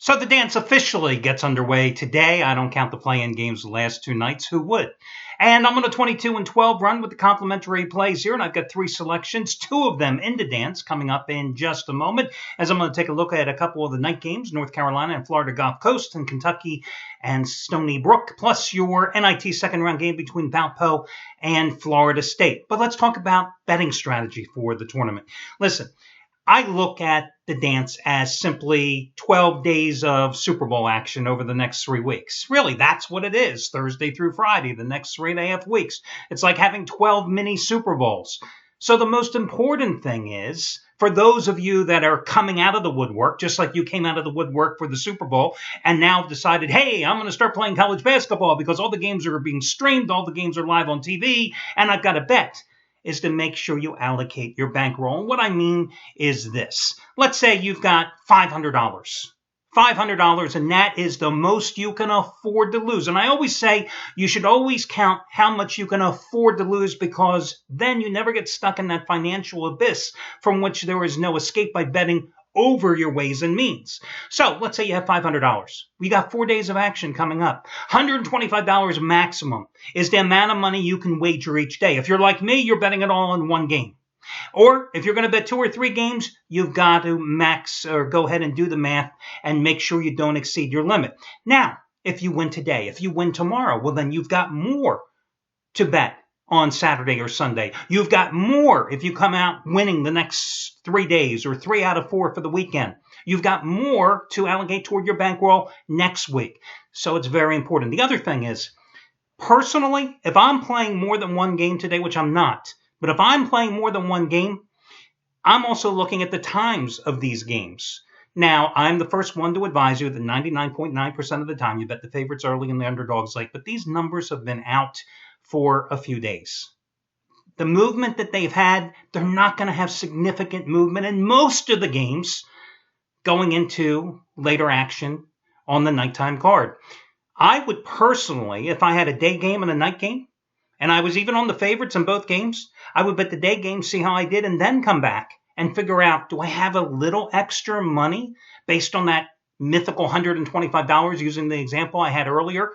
So the dance officially gets underway today. I don't count the play-in games the last two nights. Who would? And I'm on a 22-12 run with the complimentary plays here, and I've got three selections, two of them in the dance coming up in just a moment, as I'm going to take a look at a couple of the night games, North Carolina and Florida Gulf Coast, and Kentucky and Stony Brook, plus your NIT second-round game between Valpo and Florida State. But let's talk about betting strategy for the tournament. Listen, I look at the dance as simply 12 days of Super Bowl action over the next 3 weeks. Really, that's what it is, Thursday through Friday, the next 3.5 weeks. It's like having 12 mini Super Bowls. So the most important thing is, for those of you that are coming out of the woodwork, just like you came out of the woodwork for the Super Bowl, and now decided, hey, I'm going to start playing college basketball because all the games are being streamed, all the games are live on TV, and I've got to bet, is to make sure you allocate your bankroll. And what I mean is this. Let's say you've got $500. $500, and that is the most you can afford to lose. And I always say you should always count how much you can afford to lose, because then you never get stuck in that financial abyss from which there is no escape by betting over your ways and means. So let's say you have $500. We got 4 days of action coming up. $125 maximum is the amount of money you can wager each day. If you're like me, you're betting it all in one game. Or if you're going to bet 2 or 3 games, you've got to max or go ahead and do the math and make sure you don't exceed your limit. Now, if you win today, if you win tomorrow, well, then you've got more to bet on Saturday or Sunday. You've got more if you come out winning the next 3 days or 3 out of 4 for the weekend. You've got more to allocate toward your bankroll next week. So it's very important. The other thing is, personally, if I'm playing more than one game today, which I'm not, but if I'm playing more than one game, I'm also looking at the times of these games. Now, I'm the first one to advise you that 99.9% of the time you bet the favorites early and the underdogs late, but these numbers have been out for a few days. The movement that they've had, they're not going to have significant movement in most of the games going into later action on the nighttime card. I would personally, if I had a day game and a night game, and I was even on the favorites in both games, I would bet the day game, see how I did, and then come back and figure out, do I have a little extra money based on that mythical $125, using the example I had earlier,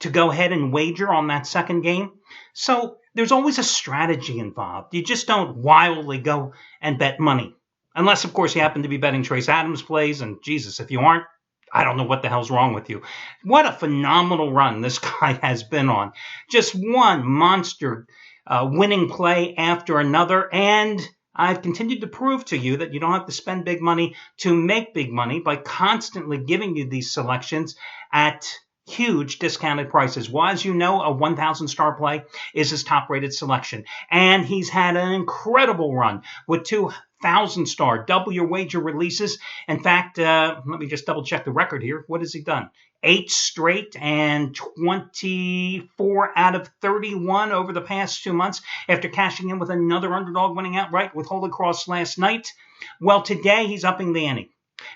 to go ahead and wager on that second game? So there's always a strategy involved. You just don't wildly go and bet money. Unless, of course, you happen to be betting Trace Adams plays, and Jesus, if you aren't, I don't know what the hell's wrong with you. What a phenomenal run this guy has been on. Just one monster winning play after another, and I've continued to prove to you that you don't have to spend big money to make big money by constantly giving you these selections at huge discounted prices. Well, as you know, a 1,000 star play is his top rated selection. And he's had an incredible run with 2,000 star double your wager releases. In fact, let me just double check the record here. What has he done? 8 straight and 24 out of 31 over the past 2 months after cashing in with another underdog winning outright with Holy Cross last night. Well, today he's upping the ante.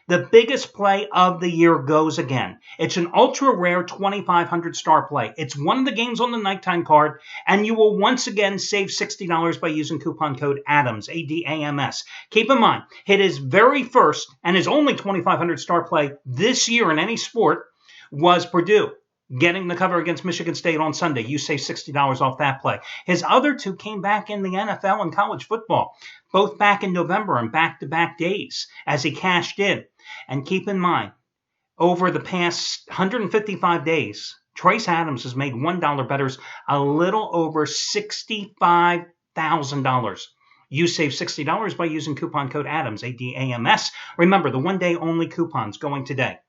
The biggest play of the year goes again. It's an ultra-rare 2,500 star play. It's one of the games on the nighttime card, and you will once again save $60 by using coupon code ADAMS, A-D-A-M-S. Keep in mind, his very first and his only 2,500 star play this year in any sport was Purdue getting the cover against Michigan State on Sunday. You save $60 off that play. His other two came back in the NFL and college football, both back in November and back-to-back days as he cashed in. And keep in mind, over the past 155 days, Trace Adams has made $1 bettors a little over $65,000. You save $60 by using coupon code ADAMS, A-D-A-M-S. Remember, the one-day only coupons going today.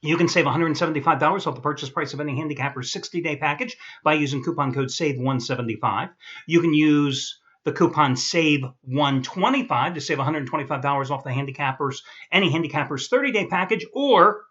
You can save $175 off the purchase price of any handicapper's 60-day package by using coupon code SAVE175. You can use the coupon SAVE125 to save $125 off the any handicapper's 30-day package, or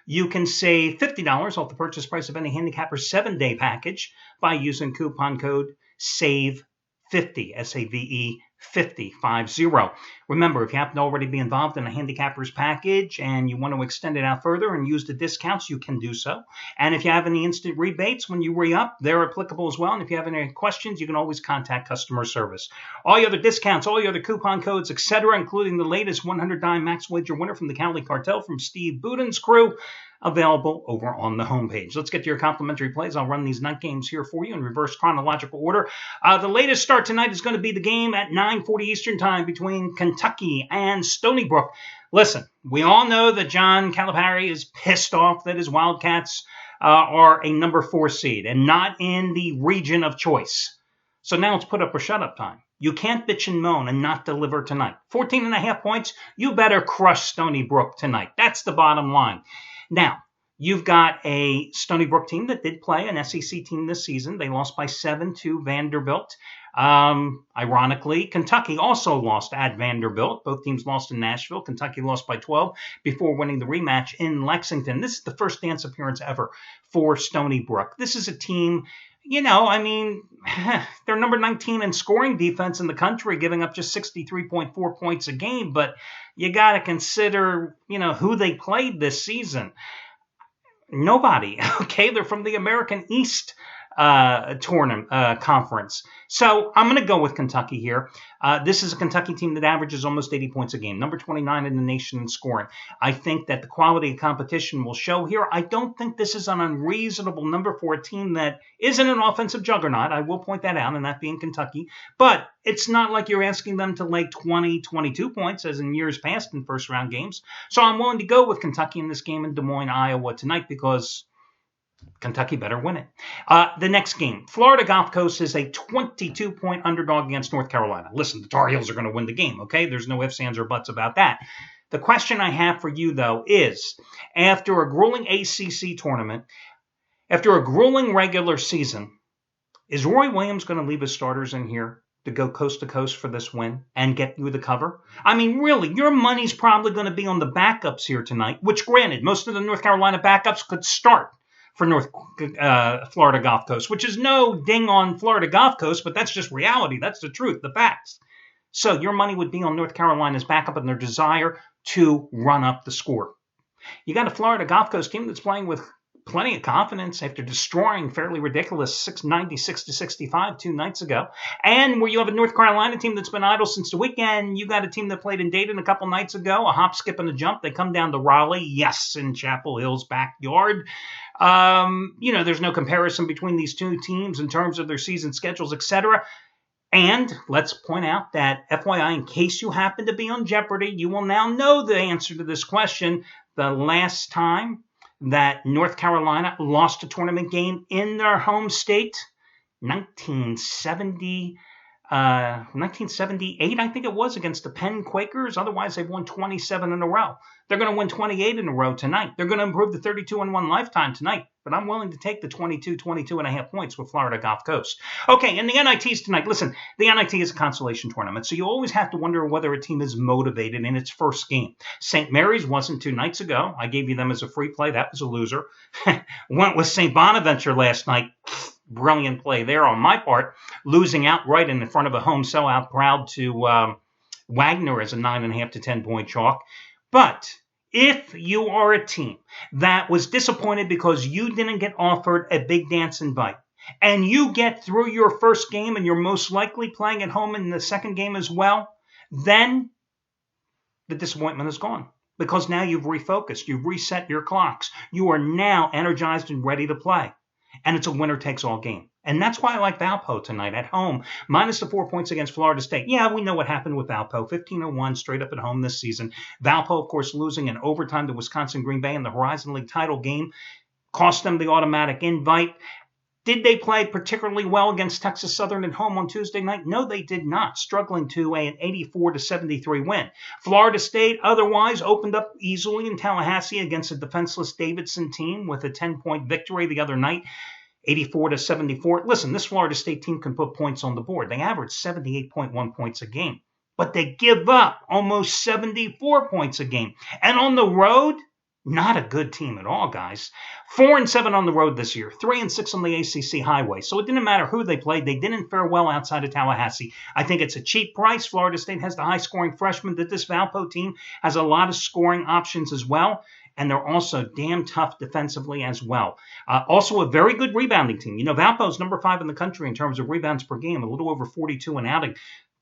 you can save $50 off the purchase price of any handicapper's 7-day package by using coupon code SAVE50, S-A-V-E 5050. Remember, if you happen to already be involved in a handicapper's package and you want to extend it out further and use the discounts, you can do so. And if you have any instant rebates when you re-up, they're applicable as well. And if you have any questions, you can always contact customer service. All your other discounts, all your other coupon codes, etc., including the latest 100 dime max wager winner from the Cali Cartel from Steve Budin's crew, available over on the homepage. Let's get to your complimentary plays. I'll run these night games here for you in reverse chronological order. The latest start tonight is going to be the game at 9:40 Eastern Time between Kentucky and Stony Brook. Listen, we all know that John Calipari is pissed off that his Wildcats are a number 4 seed and not in the region of choice. So now it's put up or shut up time. You can't bitch and moan and not deliver tonight. 14.5 points, you better crush Stony Brook tonight. That's the bottom line. Now, you've got a Stony Brook team that did play an SEC team this season. They lost by 7 to Vanderbilt. Ironically, Kentucky also lost at Vanderbilt. Both teams lost in Nashville. Kentucky lost by 12 before winning the rematch in Lexington. This is the first dance appearance ever for Stony Brook. This is a team, they're number 19 in scoring defense in the country, giving up just 63.4 points a game. But you got to consider, who they played this season. Nobody. Okay, they're from the American East tournament conference. So I'm going to go with Kentucky here. This is a Kentucky team that averages almost 80 points a game, number 29 in the nation in scoring. I think that the quality of competition will show here. I don't think this is an unreasonable number for a team that isn't an offensive juggernaut. I will point that out, and that being Kentucky. But it's not like you're asking them to lay 20, 22 points as in years past in first-round games. So I'm willing to go with Kentucky in this game in Des Moines, Iowa tonight because Kentucky better win it. The next game, Florida Gulf Coast is a 22-point underdog against North Carolina. Listen, the Tar Heels are going to win the game, okay? There's no ifs, ands, or buts about that. The question I have for you, though, is after a grueling ACC tournament, after a grueling regular season, is Roy Williams going to leave his starters in here to go coast to coast for this win and get through the cover? I mean, really, your money's probably going to be on the backups here tonight, which, granted, most of the North Carolina backups could start for Florida Gulf Coast, which is no ding on Florida Gulf Coast, but that's just reality. That's the truth, the facts. So your money would be on North Carolina's backup and their desire to run up the score. You got a Florida Gulf Coast team that's playing with plenty of confidence after destroying fairly ridiculous 696-65 2 nights ago. And where you have a North Carolina team that's been idle since the weekend, you got a team that played in Dayton a couple nights ago, a hop, skip, and a jump. They come down to Raleigh, yes, in Chapel Hill's backyard. There's no comparison between these two teams in terms of their season schedules, etc. And let's point out that, FYI, in case you happen to be on Jeopardy, you will now know the answer to this question. The last time that North Carolina lost a tournament game in their home state, 1978, I think it was, against the Penn Quakers. Otherwise, they've won 27 in a row. They're going to win 28 in a row tonight. They're going to improve the 32-1 lifetime tonight. But I'm willing to take the 22.5 points with Florida Gulf Coast. Okay, and the NITs tonight. Listen, the NIT is a consolation tournament, so you always have to wonder whether a team is motivated in its first game. St. Mary's wasn't 2 nights ago. I gave you them as a free play. That was a loser. Went with St. Bonaventure last night. Brilliant play there on my part, losing outright in front of a home sellout crowd to Wagner as a 9.5 to 10-point chalk. But if you are a team that was disappointed because you didn't get offered a big dance invite, and you get through your first game and you're most likely playing at home in the second game as well, then the disappointment is gone. Because now you've refocused, you've reset your clocks. You are now energized and ready to play. And it's a winner-takes-all game. And that's why I like Valpo tonight at home, minus the 4 points against Florida State. Yeah, we know what happened with Valpo, 15-1 straight up at home this season. Valpo, of course, losing in overtime to Wisconsin Green Bay in the Horizon League title game, cost them the automatic invite. Did they play particularly well against Texas Southern at home on Tuesday night? No, they did not, struggling to an 84-73 win. Florida State otherwise opened up easily in Tallahassee against a defenseless Davidson team with a 10-point victory the other night, 84-74. Listen, this Florida State team can put points on the board. They average 78.1 points a game, but they give up almost 74 points a game. And on the road, Not a good team at all, guys. 4-7 on the road this year, 3-6 on the ACC highway. So it didn't matter who they played. They didn't fare well outside of Tallahassee. I think it's a cheap price. Florida State has the high-scoring freshman. That this Valpo team has a lot of scoring options as well. And they're also damn tough defensively as well. Also a very good rebounding team. You know, Valpo's number 5 in the country in terms of rebounds per game, a little over 42 an outing.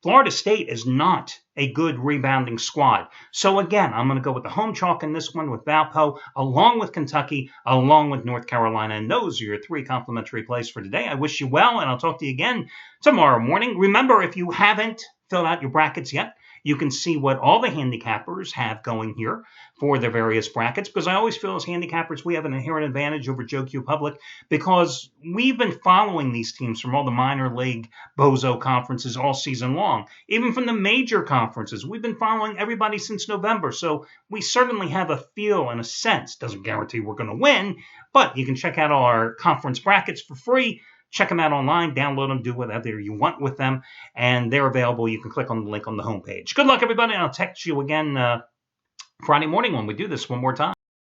Florida State is not a good rebounding squad. So again, I'm going to go with the home chalk in this one with Valpo, along with Kentucky, along with North Carolina. And those are your 3 complimentary plays for today. I wish you well, and I'll talk to you again tomorrow morning. Remember, if you haven't filled out your brackets yet, you can see what all the handicappers have going here for their various brackets, because I always feel as handicappers we have an inherent advantage over Joe Q Public because we've been following these teams from all the minor league bozo conferences all season long. Even from the major conferences, we've been following everybody since November, so we certainly have a feel and a sense. Doesn't guarantee we're going to win, but you can check out our conference brackets for free. Check them out online, download them, do whatever you want with them, and they're available. You can click on the link on the homepage. Good luck, everybody, and I'll text you again Friday morning when we do this one more time.